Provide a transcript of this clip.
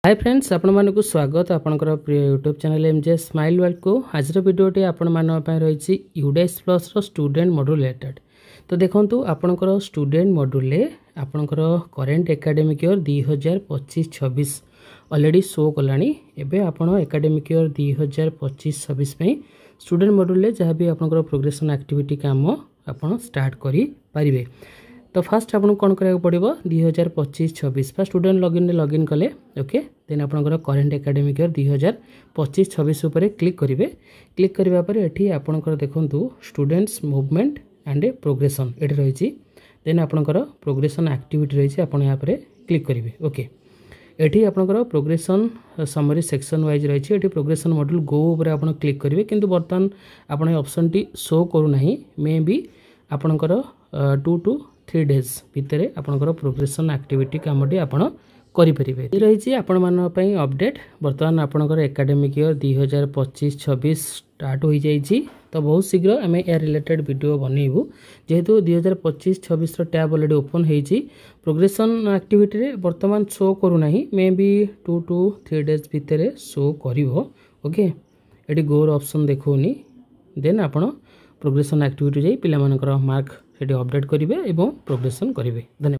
Hi friends, आपण मानक स्वागत आपनकर प्रिय YouTube channel MJ smile world को। आज वीडियोटी आपण मान रही यूडेस प्लस रो स्टूडेंट मॉड्यूल रिलेटेड। तो देखंतु आपनकर स्टूडेंट मॉड्यूल ले आपनकर current academic year 2025-26 already show कलानी। एबे आपण एकेडमिक ईयर 2025-26 पे स्टूडेंट मॉड्यूल ले जहाँ भी आपनकर प्रोग्रेशन एक्टिविटी काम आपण स्टार्ट करि परिबे। तो फास्ट आपको कौन करा पड़ो 2025-26 फर्स्ट स्टूडेंट लॉगिन कले ओके। देन आपंकर करेंट एकेडमिक ईयर 2025-26 उपर क्लिक करेंगे। क्लिक करने पर ये आपंकर देखूँ स्टूडेंट्स मूवमेंट एंड प्रोग्रेशन ये रही। देन आपंकर प्रोग्रेशन एक्टिविटी रही आप यहाँ पर क्लिक करेंगे ओके। ये आपंकर प्रोग्रेशन समरी सेक्शन वाइज रही है। प्रोग्रेशन मॉड्यूल गो उपर आप क्लिक करेंगे किंतु बर्तमान आप ऑप्शन टी शो करूना मे बी आपंकर 2 to 3 days भितर आपंकर प्रोग्रेशन एक्टिविटी कामटी आपण करेंगे। ये रही आपण मानी अपडेट। बर्तमान आपंकर एकेडमिक ईयर 2025-26 स्टार्ट हो जाइए। तो बहुत शीघ्र आम या रिलेटेड वीडियो बनइबू जेहेतु 2025-26 टैब ऑलरेडी ओपन होती। प्रोग्रेशन एक्टिविटी बर्तमान शो करूना मे बी 2 to 3 days भितर शो कर ओके। ये गोर ऑप्शन देखोनी। देन आपण प्रोग्रेशन एक्टिविटी जाई पिला मानकर मार्क सेठी अपडेट करेंगे और प्रोग्रेशन करेंगे। धन्यवाद।